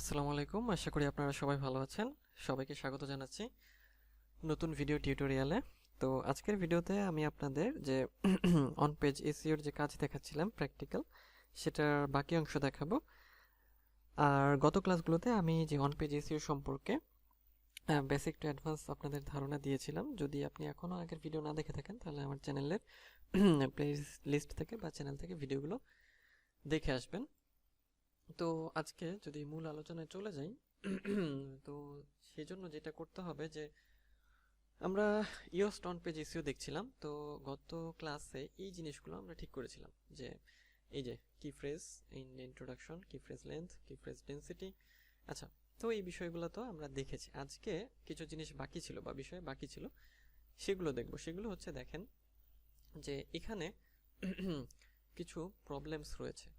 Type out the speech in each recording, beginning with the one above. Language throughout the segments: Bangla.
আসসালামু আলাইকুম, আশা করি আপনারা সবাই ভালো আছেন। সবাইকে স্বাগত জানাচ্ছি নতুন ভিডিও টিউটোরিয়ালে। তো আজকের ভিডিওতে আমি আপনাদের যে অন পেজ এসইওর যে কাজ দেখাচ্ছিলাম প্র্যাকটিক্যাল, সেটার বাকি অংশ দেখাবো। আর গত ক্লাসগুলোতে আমি যে অন পেজ এসইও সম্পর্কে বেসিক টু অ্যাডভান্স আপনাদের ধারণা দিয়েছিলাম। যদি আপনি এখনও আগের ভিডিও না দেখে থাকেন তাহলে আমার চ্যানেলের প্লে লিস্ট থেকে বা চ্যানেল থেকে ভিডিওগুলো দেখে আসবেন। তো আজকে যদি মূল আলোচনায় চলে যাই, তো সেজন্য যেটা করতে হবে যে আমরা ইয়োস্ট অন পেজ এসইও দেখছিলাম। তো গত ক্লাসে এই জিনিসগুলো আমরা ঠিক করেছিলাম যে এই যে কি ফ্রেজ ইন ইন্ট্রোডাকশন, কি ফ্রেজ লেন্থ, কি ফ্রেজ ডেন্সিটি। আচ্ছা, তো এই বিষয়গুলো তো আমরা দেখেছি। আজকে কিছু জিনিস বাকি ছিল বা বিষয় বাকি ছিল, সেগুলো দেখব। সেগুলো হচ্ছে, দেখেন যে এখানে কিছু প্রবলেমস রয়েছে।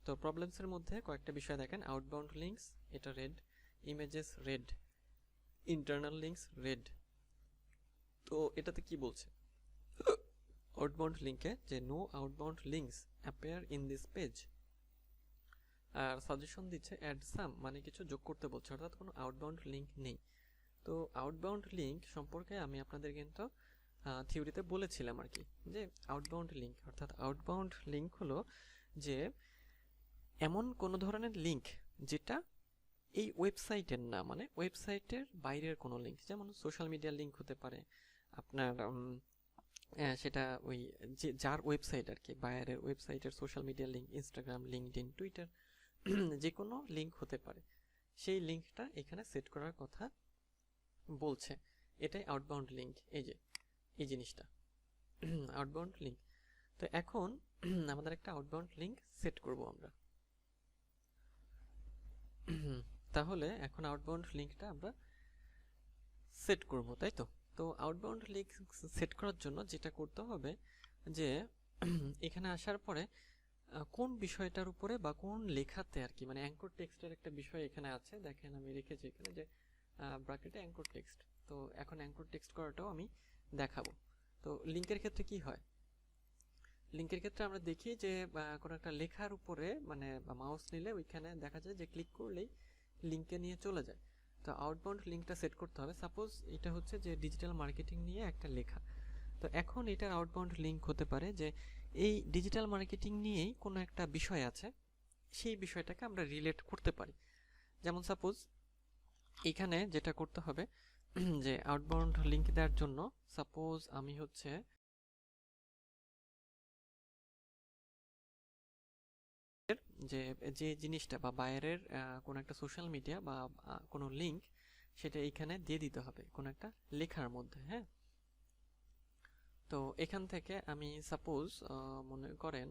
তো প্রবলেমসের মধ্যে কয়েকটা বিষয় দেখেন। আউটবাউন্ড লিঙ্কস, এটা red, images red, internal links red. তো এটাতে কি বলছে আউটবাউন্ড লিঙ্কে যে no outbound links appear in this page, আর সাজেশন দিচ্ছে অ্যাড সাম, মানে কিছু যোগ করতে বলছে, অর্থাৎ কোনো আউটবাউন্ড লিঙ্ক নেই। তো আউটবাউন্ড লিঙ্ক সম্পর্কে আমি আপনাদের কিন্তু থিওরিতে বলেছিলাম আর কি, যে আউটবাউন্ড লিঙ্ক অর্থাৎ আউটবাউন্ড লিঙ্ক হলো যে এমন কোনো ধরনের লিঙ্ক যেটা এই ওয়েবসাইটের না, মানে ওয়েবসাইটের বাইরের কোনো লিঙ্ক, যেমন সোশ্যাল মিডিয়ার লিঙ্ক হতে পারে আপনার, সেটা ওই যে যার ওয়েবসাইট আর কি, বাইরের ওয়েবসাইটের সোশ্যাল মিডিয়ার লিঙ্ক, ইনস্টাগ্রাম, লিঙ্কডইন, টুইটার, যে কোনো লিঙ্ক হতে পারে। সেই লিঙ্কটা এখানে সেট করার কথা বলছে, এটাই আউটবাউন্ড লিঙ্ক। এই যে এই জিনিসটা আউটবাউন্ড লিঙ্ক। তো এখন আমাদের একটা আউটবাউন্ড লিঙ্ক সেট করব আমরা। তাহলে এখন আউটবাউন্ড লিঙ্কটা আমরা সেট করব, তাই তো? তো আউটবাউন্ড লিঙ্ক সেট করার জন্য যেটা করতে হবে যে এখানে আসার পরে কোন বিষয়টার উপরে বা কোন লেখাতে আর কি, মানে অ্যাঙ্কর টেক্সটের একটা বিষয় এখানে আছে, দেখেন আমি রেখেছি এখানে যে ব্র্যাকেটে অ্যাঙ্কর টেক্সট। তো এখন অ্যাঙ্কর টেক্সট করাটাও আমি দেখাবো। তো লিঙ্কের ক্ষেত্রে কি হয়, লিঙ্কের ক্ষেত্রে আমরা দেখি যে কোনো একটা লেখার উপরে মানে মাউস নিলে ওইখানে দেখা যায় যে ক্লিক করলেই লিঙ্কে নিয়ে চলে যায়। তো আউটবাউন্ড লিঙ্কটা সেট করতে হবে। সাপোজ এটা হচ্ছে যে ডিজিটাল মার্কেটিং নিয়ে একটা লেখা, তো এখন এটার আউটবাউন্ড লিঙ্ক হতে পারে যে এই ডিজিটাল মার্কেটিং নিয়েই কোনো একটা বিষয় আছে, সেই বিষয়টাকে আমরা রিলেট করতে পারি। যেমন সাপোজ এখানে যেটা করতে হবে যে আউটবাউন্ড লিঙ্ক দেওয়ার জন্য, সাপোজ আমি হচ্ছে যে যে জিনিসটা বা বাইরের কোনো একটা সোশ্যাল মিডিয়া বা কোনো লিঙ্ক, সেটা এইখানে দিয়ে দিতে হবে কোনো একটা লেখার মধ্যে। হ্যাঁ, তো এখান থেকে আমি সাপোজ মনে করেন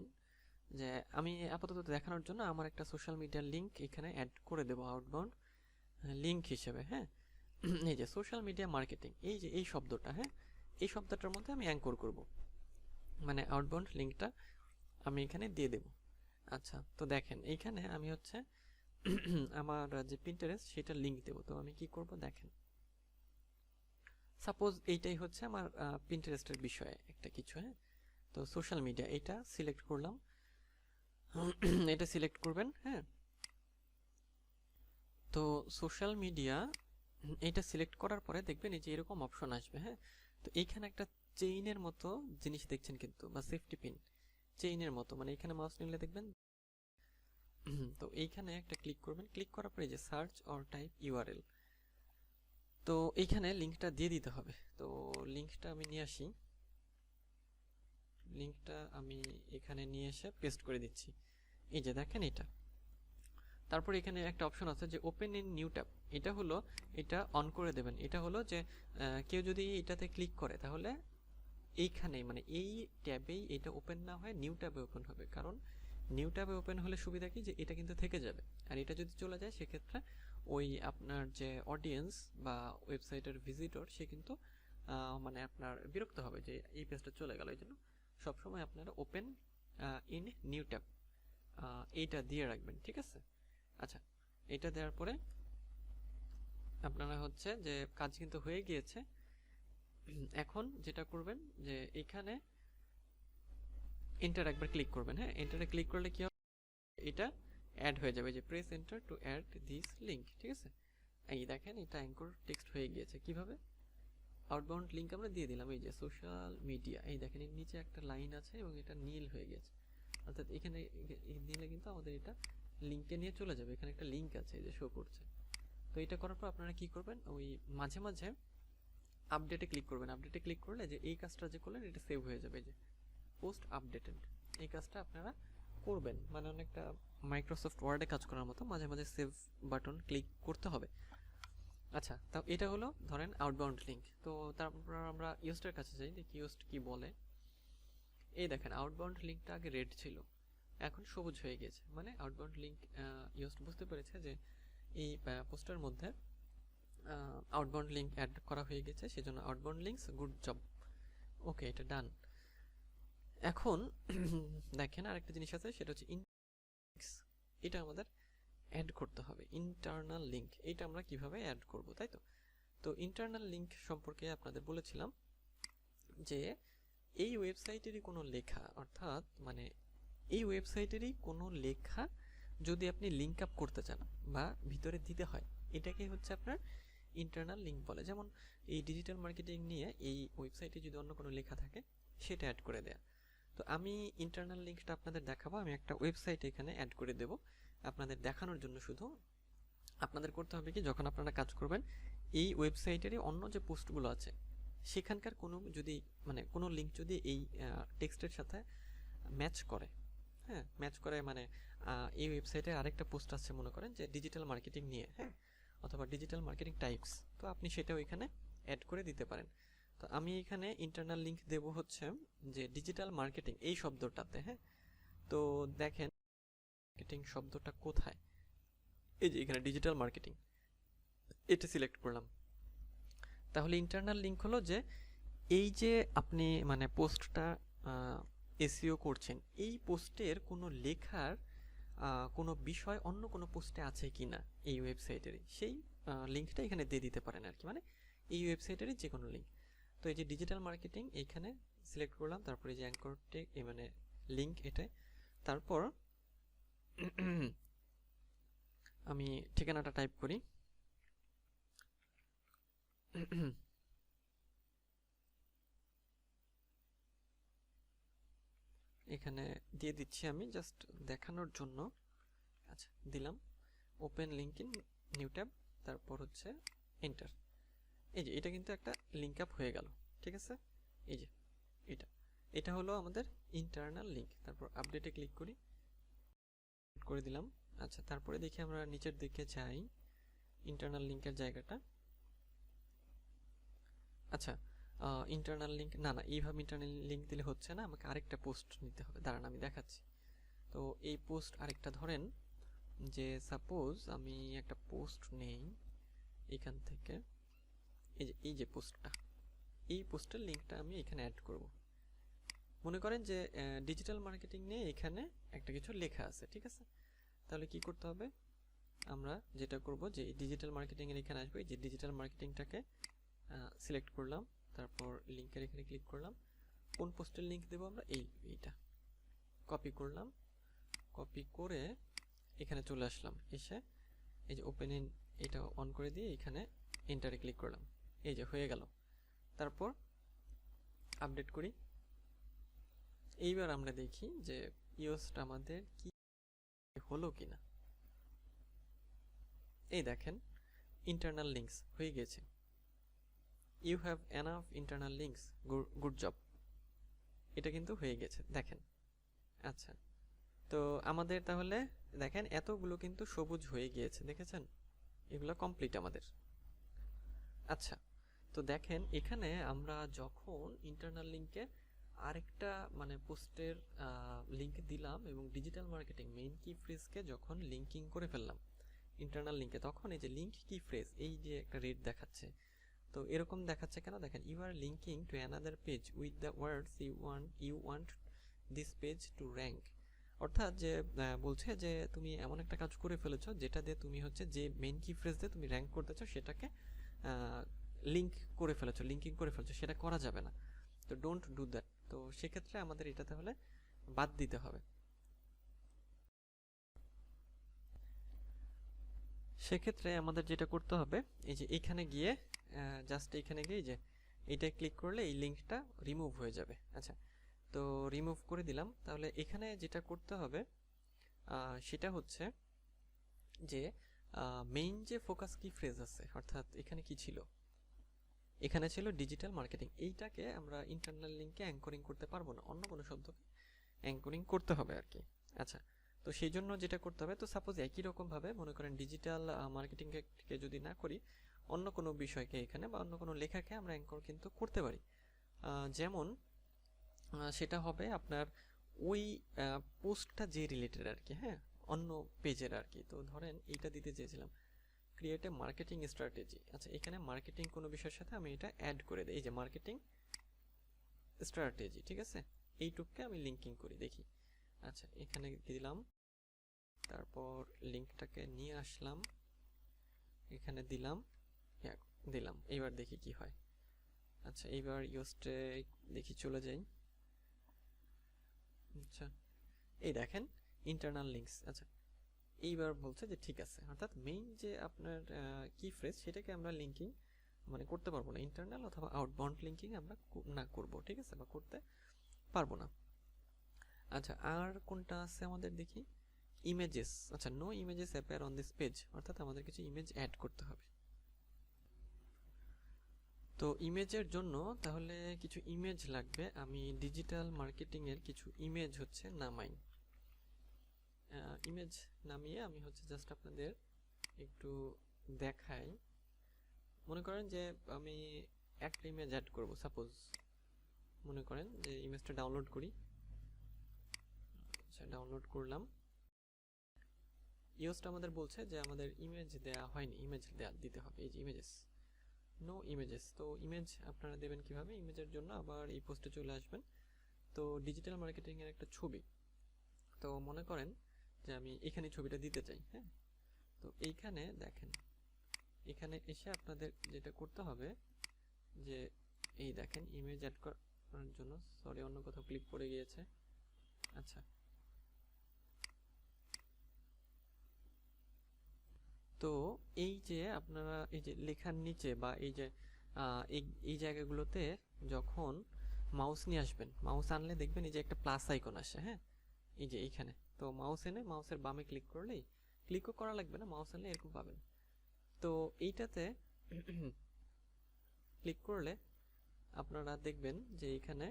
যে আমি আপাতত দেখানোর জন্য আমার একটা সোশ্যাল মিডিয়ার লিঙ্ক এখানে অ্যাড করে দেবো আউটবাউন্ড লিঙ্ক হিসেবে। হ্যাঁ, এই যে সোশ্যাল মিডিয়া মার্কেটিং, এই যে এই শব্দটা, হ্যাঁ, এই শব্দটার মধ্যে আমি অ্যাঙ্কর করব, মানে আউটবাউন্ড লিঙ্কটা আমি এখানে দিয়ে দেব। আচ্ছা, তো দেখেন এইখানে আমি হচ্ছে আমার যে পিন্টারেস্ট সেটা লিংক দেব। তো আমি কি করব দেখেন, সাপোজ এইটাই হচ্ছে আমার পিন্টারেস্টের বিষয়ে একটা কিছু। হ্যাঁ, তো সোশ্যাল মিডিয়া এটা সিলেক্ট করলাম, এটা সিলেক্ট করবেন। হ্যাঁ, তো সোশ্যাল মিডিয়া এটা সিলেক্ট করার পরে দেখবেন এই যে এরকম অপশন আসবে। হ্যাঁ, তো এইখানে একটা চেইনের মতো জিনিস দেখছেন কিন্তু, বা সেফটি পিন চেইনের মতো, মানে এখানে মাউস নিলে দেখবেন। তো এইখানে একটা ক্লিক করবেন, ক্লিক করার পরে যে সার্চ অর টাইপ ইউআরএল, তো এইখানে লিঙ্কটা দিয়ে দিতে হবে। তো লিঙ্কটা আমি নিয়ে আসি, লিঙ্কটা আমি এখানে নিয়ে এসে পেস্ট করে দিচ্ছি। এই যে দেখেন এটা, তারপর এখানে একটা অপশন আছে যে ওপেন ইন নিউ ট্যাব, এটা হলো এটা অন করে দেবেন। এটা হলো যে কেউ যদি এটাতে ক্লিক করে তাহলে এইখানেই মানে এই ট্যাবেই এটা ওপেন না হয় নিউ ট্যাবে ওপেন হবে। কারণ নিউ ট্যাবে ওপেন হলে সুবিধা কি, যে এটা কিন্তু থেকে যাবে, আর এটা যদি চলে যায় সেক্ষেত্রে ওই আপনার যে অডিয়েন্স বা ওয়েবসাইটের ভিজিটর সে কিন্তু মানে আপনার বিরক্ত হবে যে এই পেজটা চলে গেল। এই জন্য সবসময় আপনারা ওপেন ইন নিউ ট্যাব এইটা দিয়ে রাখবেন, ঠিক আছে? আচ্ছা, এটা দেওয়ার পরে আপনারা হচ্ছে যে কাজ কিন্তু হয়ে গিয়েছে। এখন যেটা করবেন যে এখানে এন্টার একবার ক্লিক করবেন। হ্যাঁ, এন্টারে ক্লিক করলে কি হবে, এটা অ্যাড হয়ে যাবে, যে press enter to add this link. ঠিক আছে, এই দেখেন এটা অ্যাঙ্কর টেক্সট হয়ে গিয়েছে। কিভাবে? আউটবাউন্ড লিঙ্ক আমরা দিয়ে দিলাম, এই যে সোশ্যাল মিডিয়া, এই দেখেন এর নিচে একটা লাইন আছে এবং এটা নীল হয়ে গেছে, অর্থাৎ এখানে নিলে কিন্তু আমাদের এটা লিঙ্কে নিয়ে চলে যাবে। এখানে একটা লিঙ্ক আছে, এই যে শো করছে। তো এটা করার পর আপনারা কি করবেন, ওই মাঝে মাঝে আপডেটে ক্লিক করবেন। আপডেটে ক্লিক করলে যে এই কাজটা যে করলেন এটা সেভ হয়ে যাবে, যে পোস্ট আপডেটেড, এই কাজটা আপনারা করবেন। মানে অনেকটা মাইক্রোসফট ওয়ার্ডে কাজ করার মতো মাঝে মাঝে সেভ বাটন ক্লিক করতে হবে। আচ্ছা, তাও এটা হলো ধরেন আউটবাউন্ড লিঙ্ক। তো তারপর আমরা ইউস্টের কাছে যাই, দেখি ইউস্ট কি বলে। এই দেখেন আউটবাউন্ড লিঙ্কটা আগে রেড ছিল, এখন সবুজ হয়ে গেছে। মানে আউটবাউন্ড লিঙ্ক ইউস্ট বুঝতে পেরেছে যে এই পোস্টের মধ্যে আউটবাউন্ড লিঙ্ক অ্যাড করা হয়ে গেছে, সেজন্য আউটবাউন্ড লিঙ্কস গুড জব। ওকে, এটা ডান। এখন দেখেন আরেকটা জিনিস আছে, সেটা হচ্ছে ইনডেক্স। এটা আমাদের অ্যাড করতে হবে, ইন্টারনাল লিঙ্ক। এটা আমরা কিভাবে অ্যাড করব, তাই তো? তো ইন্টারনাল লিঙ্ক সম্পর্কে আপনাদের বলেছিলাম যে এই ওয়েবসাইটেরই কোনো লেখা, অর্থাৎ মানে এই ওয়েবসাইটেরই কোনো লেখা যদি আপনি লিঙ্ক আপ করতে চান বা ভিতরে দিতে হয়, এটাকে হচ্ছে আপনার ইন্টারনাল লিঙ্ক বলে। যেমন এই ডিজিটাল মার্কেটিং নিয়ে এই ওয়েবসাইটে যদি অন্য কোনো লেখা থাকে সেটা অ্যাড করে দেয়া। তো আমি ইন্টারনাল লিঙ্কটা আপনাদের দেখাবো। আমি একটা ওয়েবসাইট এখানে অ্যাড করে দেব আপনাদের দেখানোর জন্য। শুধু আপনাদের করতে হবে কি, যখন আপনারা কাজ করবেন এই ওয়েবসাইটেরই অন্য যে পোস্টগুলো আছে সেখানকার কোনো যদি মানে কোনো লিঙ্ক যদি এই টেক্সটের সাথে ম্যাচ করে, হ্যাঁ ম্যাচ করে, মানে এই ওয়েবসাইটে আরেকটা পোস্ট আছে মনে করেন যে ডিজিটাল মার্কেটিং নিয়ে, হ্যাঁ, অথবা ডিজিটাল মার্কেটিং টাইপস, তো আপনি সেটাও এখানে অ্যাড করে দিতে পারেন। তো আমি এখানে ইন্টারনাল লিঙ্ক দেব হচ্ছে যে ডিজিটাল মার্কেটিং এই শব্দটাতে, হ্যাঁ। তো দেখেন মার্কেটিং শব্দটা কোথায়, এই যে এখানে ডিজিটাল মার্কেটিং, এটা সিলেক্ট করলাম। তাহলে ইন্টারনাল লিঙ্ক হলো যে এই যে আপনি মানে পোস্টটা এসইও করছেন, এই পোস্টের কোনো লেখার কোনো বিষয় অন্য কোনো পোস্টে আছে কিনা এই ওয়েবসাইটেরই, সেই লিঙ্কটা এখানে দিয়ে দিতে পারেন আর কি, মানে এই ওয়েবসাইটেরই যে কোনো লিঙ্ক। তো এই যে ডিজিটাল মার্কেটিং এইখানে সিলেক্ট করলাম, তারপরে যে অ্যাঙ্কর টেক মানে লিঙ্ক এটা, তারপর আমি ঠিকানাটা টাইপ করি। এখানে দিয়ে দিচ্ছি আমি জাস্ট দেখানোর জন্য। আচ্ছা, দিলাম open link in new tab, তারপর হচ্ছে এন্টার। এই যে এটা কিন্তু একটা লিঙ্ক আপ হয়ে গেল, ঠিক আছে। এই যে এটা হলো আমাদের ইন্টারনাল লিঙ্ক। তারপর আপডেটে ক্লিক করি, করে দিলাম। আচ্ছা, তারপরে দেখি আমরা নিচের দিকে যাই ইন্টারনাল লিঙ্কের জায়গাটা। আচ্ছা, ইন্টারনাল লিঙ্ক না, এইভাবে ইন্টারনাল লিঙ্ক দিলে হচ্ছে না, আমাকে আরেকটা পোস্ট নিতে হবে। দাঁড়ান আমি দেখাচ্ছি। তো এই পোস্ট আরেকটা ধরেন যে সাপোজ আমি একটা পোস্ট নেই এখান থেকে, এই যে পোস্টটা, এই পোস্টের লিঙ্কটা আমি এখানে অ্যাড করব। মনে করেন যে ডিজিটাল মার্কেটিং নিয়ে এখানে একটা কিছু লেখা আছে, ঠিক আছে। তাহলে কি করতে হবে, আমরা যেটা করব যে ডিজিটাল মার্কেটিং এর এখানে আসবে, যে ডিজিটাল মার্কেটিংটাকে সিলেক্ট করলাম, তারপর লিঙ্কের এখানে ক্লিক করলাম। কোন পোস্টের লিঙ্ক দেবো আমরা, এইটা কপি করলাম, কপি করে এখানে চলে আসলাম, এসে এই যে ওপেন ইন এটা অন করে দিয়ে এখানে এন্টারে ক্লিক করলাম, এই যে হয়ে গেল। তারপর আপডেট করি। এইবার আমরা দেখি যে ইউজটা আমাদের কি হলো কিনা। এই দেখেন ইন্টারনাল লিঙ্কস হয়ে গেছে, you have enough internal links, good job, এটা কিন্তু হয়ে গেছে দেখেন। আচ্ছা, তো আমাদের তাহলে দেখেন এতগুলো কিন্তু সবুজ হয়ে গিয়েছে, দেখেছেন, এগুলো কমপ্লিট আমাদের। আচ্ছা, তো দেখেন এখানে আমরা যখন ইন্টারনাল লিঙ্কে আরেকটা মানে পোস্টের লিঙ্ক দিলাম এবং ডিজিটাল মার্কেটিং মেইন কি ফ্রেজকে যখন লিঙ্কিং করে ফেললাম ইন্টারনাল লিঙ্কে, তখন এই যে লিঙ্ক কি ফ্রেজ, এই যে একটা রেড দেখাচ্ছে। তো এরকম দেখাচ্ছে কেন, দেখেন you are linking to another page with the words you want this page to rank. অর্থাৎ যে বলছে যে তুমি এমন একটা কাজ করে ফেলেছো যেটা দিয়ে তুমি হচ্ছে যে মেইন কি ফ্রেজ দিয়ে তুমি র্যাঙ্ক করতে চাও সেটাকে লিঙ্ক করে ফেলেছো, লিঙ্কিং করে ফেলেছো, সেটা করা যাবে না। তো ডোন্ট ডু দ্যাট। তো সেক্ষেত্রে আমাদের এটা তাহলে বাদ দিতে হবে। সেক্ষেত্রে আমাদের যেটা করতে হবে, এই যে এখানে গিয়ে জাস্ট এখানে গিয়ে যে এইটায় ক্লিক করলে এই লিঙ্কটা রিমুভ হয়ে যাবে। আচ্ছা, তো রিমুভ করে দিলাম। তাহলে এখানে যেটা করতে হবে সেটা হচ্ছে যে মেইন যে ফোকাস কি ফ্রেজ আছে, অর্থাৎ এখানে কি ছিল, এখানে ছিল ডিজিটাল মার্কেটিং। এইটাকে আমরা ইন্টারনাল লিঙ্কে অ্যাঙ্করিং করতে পারবো না, অন্য কোনো শব্দকে অ্যাঙ্করিং করতে হবে আর কি। আচ্ছা, তো সেই জন্য যেটা করতে হবে, তো সাপোজ একই রকমভাবে মনে করেন ডিজিটাল মার্কেটিংকে যদি না করি, অন্য কোনো বিষয়কে এখানে বা অন্য কোনো লেখাকে আমরা অ্যাঙ্কর কিন্তু করতে পারি। যেমন সেটা হবে আপনার ওই পোস্টটা যে রিলেটেড আর কি, হ্যাঁ, অন্য পেজের আর কি। তো ধরেন এইটা দিতে চেয়েছিলাম ক্রিয়েট এ মার্কেটিং স্ট্র্যাটেজি। আচ্ছা, এখানে মার্কেটিং কোনো বিষয়ের সাথে আমি এটা অ্যাড করে দিই, এই যে মার্কেটিং স্ট্র্যাটেজি, ঠিক আছে, এইটুককে আমি লিঙ্কিং করি, দেখি। আচ্ছা, এখানে দিলাম, তারপর লিঙ্কটাকে নিয়ে আসলাম, এখানে দিলাম, দিলাম, এইবার দেখি কি হয়। আচ্ছা, এইবার ইউস্টে দেখি চলে যাই। আচ্ছা, এই দেখেন ইন্টারনাল লিঙ্কস। আচ্ছা, এইবার বলছে যে ঠিক আছে, অর্থাৎ মেইন যে আপনার কি ফ্রেজ সেটাকে আমরা লিঙ্কিং মানে করতে পারবো না, ইন্টারনাল অথবা আউটবাউন্ড লিঙ্কিং আমরা না করব, ঠিক আছে, বা করতে পারবো না। আচ্ছা, আর কোনটা আছে আমাদের দেখি, ইমেজেস। আচ্ছা, no images appear on this page, অর্থাৎ আমাদের কিছু ইমেজ অ্যাড করতে হবে। তো ইমেজের জন্য তাহলে কিছু ইমেজ লাগবে। আমি ডিজিটাল মার্কেটিং এর কিছু ইমেজ হচ্ছে নামাই। ইমেজ নামিয়ে আমি হচ্ছে জাস্ট আপনাদের একটু দেখাই। মনে করেন যে আমি একটা ইমেজ অ্যাড করব, সাপোজ মনে করেন যে ইমেজটা ডাউনলোড করি। আচ্ছা, ডাউনলোড করলাম। ইউজটা আমাদের বলছে যে আমাদের ইমেজ দেয়া হয়নি, ইমেজ দিতে হবে, এই যে ইমেজেস, নো ইমেজেস। তো ইমেজ আপনারা দেবেন কিভাবে, ইমেজের জন্য আবার এই পোস্টে চলে আসবেন। তো ডিজিটাল মার্কেটিং এর একটা ছবি, তো মনে করেন যে আমি এখানে ছবিটা দিতে চাই, হ্যাঁ। তো এইখানে দেখেন, এখানে এসে আপনাদের যেটা করতে হবে যে এই দেখেন ইমেজ অ্যাড করার জন্য, সরি অন্য কোথাও ক্লিক করে গিয়েছে। আচ্ছা, তো এই যে আপনারা এই যে লেখার নিচে বা এই যে এই জায়গাগুলোতে যখন মাউস নিয়ে আসবেন, মাউস আনলে দেখবেন এই যে একটা প্লাস আইকন আসে, হ্যাঁ, এই যে এইখানে। তো মাউস এনে মাউসের বামে ক্লিক করলেই, ক্লিকও করা লাগবে না, মাউস আনলে এরকম পাবেন। তো এইটাতে ক্লিক করলে আপনারা দেখবেন যে এইখানে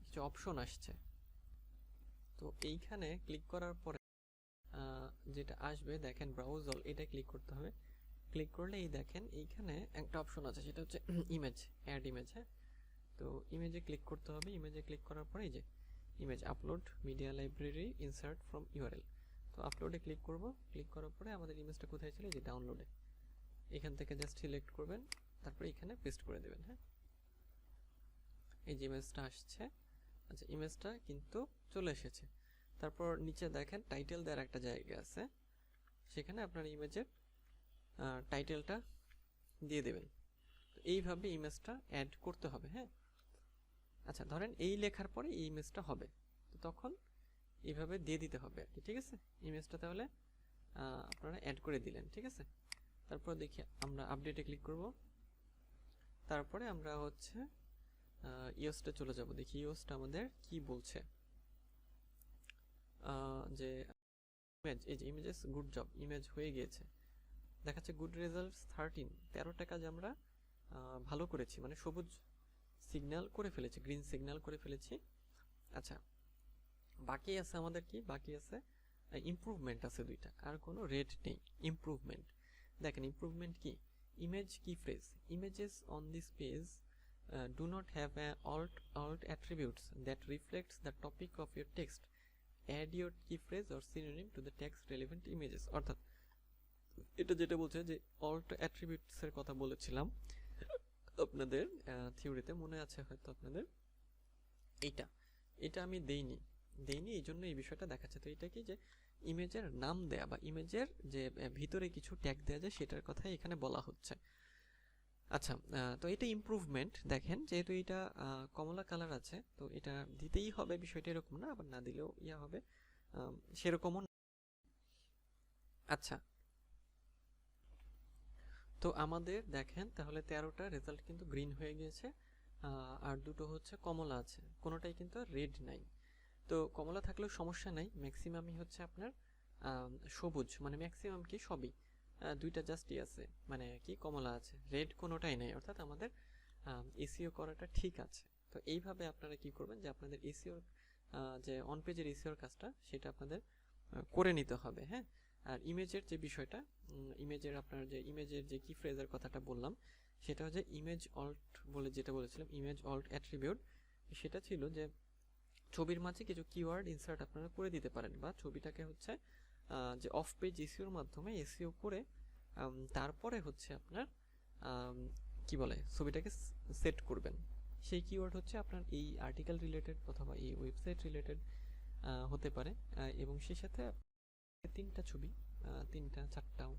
কিছু অপশন আসছে। তো এইখানে ক্লিক করার পরে যেটা আসবে দেখেন ব্রাউজ অল, এটা ক্লিক করতে হবে। ক্লিক করলে এই দেখেন এইখানে একটা অপশন আছে, সেটা হচ্ছে ইমেজ, অ্যাড ইমেজ, হ্যাঁ। তো ইমেজে ক্লিক করতে হবে। ইমেজে ক্লিক করার পরে এই যে image upload media library insert from URL, তো আপলোডে ক্লিক করব। ক্লিক করার পরে আমাদের ইমেজটা কোথায় ছিল, এই যে ডাউনলোডে, এখান থেকে জাস্ট সিলেক্ট করবেন, তারপরে এখানে পেস্ট করে দেবেন, হ্যাঁ। এই যে ইমেজটা আসছে। আচ্ছা, ইমেজটা কিন্তু চলে এসেছে। তারপর নিচে দেখেন টাইটেল দেওয়ার একটা জায়গা আছে, সেখানে আপনার ইমেজের টাইটেলটা দিয়ে দেবেন। তো এইভাবে ইমেজটা অ্যাড করতে হবে, হ্যাঁ। আচ্ছা, ধরেন এই লেখার পরে এই ইমেজটা হবে, তো তখন এইভাবে দিয়ে দিতে হবে আর কি, ঠিক আছে। ইমেজটা তাহলে আপনারা অ্যাড করে দিলেন, ঠিক আছে। তারপর দেখি আমরা আপডেটে ক্লিক করব। তারপরে আমরা হচ্ছে ইওসটা চলে যাব, দেখি ইওসটা আমাদের কি বলছে। যে ইমেজ, এই যে ইমেজেস গুড জব, ইমেজ হয়ে গিয়েছে, দেখাচ্ছে গুড রেজাল্টস 13টা কাজ আমরা ভালো করেছি, মানে সবুজ সিগন্যাল করে ফেলেছি, গ্রিন সিগন্যাল করে ফেলেছি। আচ্ছা, বাকি আছে আমাদের কি, বাকি আছে ইমপ্রুভমেন্ট আছে দুইটা, আর কোনো রেড নেই, ইমপ্রুভমেন্ট। দেখেন ইমপ্রুভমেন্ট কি, ইমেজ কি phrase, images on this page do not have a alt attributes that reflects the topic of your text. Add your key phrase or synonym to the text relevant images. অর্থাৎ এটা যেটা বলছে যে alt attributes এর কথা বলেছিলাম আপনাদের থিওরিতে, মনে আছে হয়তো আপনাদের, এইটা এটা আমি দেইনি এই জন্য এই বিষয়টা দেখাচ্ছে। তো এটা কি, যে ইমেজের নাম দেয়া বা ইমেজের যে ভিতরে কিছু ট্যাগ দেওয়া যায় সেটার কথা এখানে বলা হচ্ছে। আচ্ছা, তো এটা ইমপ্রুভমেন্ট। দেখেন যেহেতু এটা কমলা কালার আছে, তো এটা দিতেই হবে, বিষয়টা এরকম না, আবার না দিলেও ইয়া হবে, সেরকমও। আচ্ছা, তো আমাদের দেখেন তাহলে 13টা রেজাল্ট কিন্তু গ্রিন হয়ে গিয়েছে, আর দুটো হচ্ছে কমলা আছে, কোনোটাই কিন্তু রেড নাই। তো কমলা থাকলেও সমস্যা নাই, ম্যাক্সিমামই হচ্ছে আপনার সবুজ, মানে ম্যাক্সিমাম কি সবই, দুইটা জাস্টই আছে, মানে কি কমলা আছে, রেড কোনোটাই নেই, অর্থাৎ আমাদের এসইও করাটা ঠিক আছে। তো এইভাবে আপনারা কি করবেন যে আপনাদের এসইও যে অন পেজের এসইওর কাজটা সেটা আপনাদের করে নিতে হবে। হ্যাঁ, আর ইমেজের যে বিষয়টা, ইমেজের আপনার যে ইমেজের যে কি ফ্রেজের কথাটা বললাম, সেটা হচ্ছে ইমেজ অল্ট বলে যেটা বলেছিলাম, ইমেজ অল্ট অ্যাট্রিবিউট, সেটা ছিল যে ছবির মাঝে কিছু কিওয়ার্ড ইনসার্ট আপনারা করে দিতে পারেন, বা ছবিটাকে হচ্ছে যে অফ পেজ এসইওর মাধ্যমে এসইও করে তারপরে হচ্ছে আপনার কি বলে ছবিটাকে সেট করবেন। সেই কিওয়ার্ড হচ্ছে আপনার এই আর্টিকেল রিলেটেড অথবা এই ওয়েবসাইট রিলেটেড হতে পারে, এবং সেই সাথে তিনটা ছবি, তিনটা চারটাও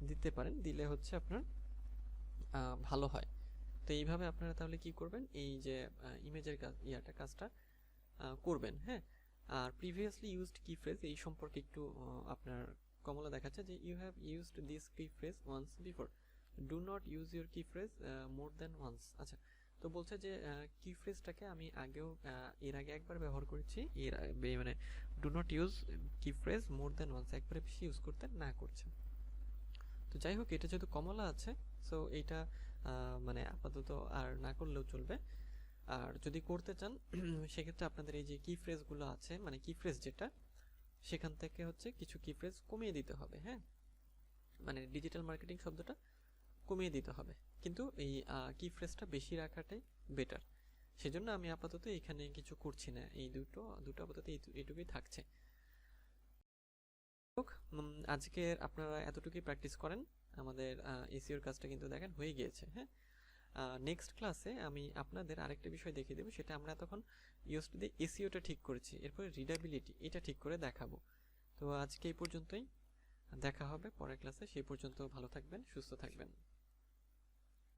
দিতে পারেন, দিলে হচ্ছে আপনার ভালো হয়। তো এইভাবে আপনারা তাহলে কি করবেন, এই যে ইমেজের কাজটা করবেন। হ্যাঁ, আর প্রিভিয়াসলি ইউজড কি ফ্রেজ এই সম্পর্কে একটু আপনার কমলা দেখাচ্ছে যে you have used this key phrase once before, do not use your key phrase more than once. আচ্ছা, তো বলছে যে কি ফ্রেজটাকে আমি এর আগে একবার ব্যবহার করেছি, মানে ডু নট ইউজ কি ফ্রেজ মোর দ্যান ওয়ান্স, একবারে বেশি ইউজ করতে না করছে। তো যাই হোক, এটা যেহেতু কমলা আছে, সো এইটা মানে আপাতত আর না করলেও চলবে। আর যদি করতে চান সেক্ষেত্রে আপনাদের এই যে কি ফ্রেজগুলো আছে, মানে কি ফ্রেজ যেটা, সেখান থেকে হচ্ছে কিছু কি ফ্রেজ কমিয়ে দিতে হবে। হ্যাঁ, মানে ডিজিটাল মার্কেটিং শব্দটা কমিয়ে দিতে হবে, কিন্তু এই কি ফ্রেজটা বেশি রাখাটাই বেটার। সেজন্য আমি আপাতত এখানে কিছু করছি না, এই দুটো আপাতত এইটুকুই থাকছে। আজকে আপনারা এতটুকুই প্র্যাকটিস করেন, আমাদের এসইওর কাজটা কিন্তু দেখেন হয়ে গিয়েছে। হ্যাঁ, নেক্সট ক্লাসে আমি আপনাদের আরেকটা বিষয় দেখিয়ে দেবো, সেটা আমরা তখন ইউএসপি দিয়ে এসইওটা ঠিক করেছি, এরপরে রিডাবিলিটি এটা ঠিক করে দেখাবো। তো আজকে এই পর্যন্তই, দেখা হবে পরের ক্লাসে, সেই পর্যন্ত ভালো থাকবেন, সুস্থ থাকবেন।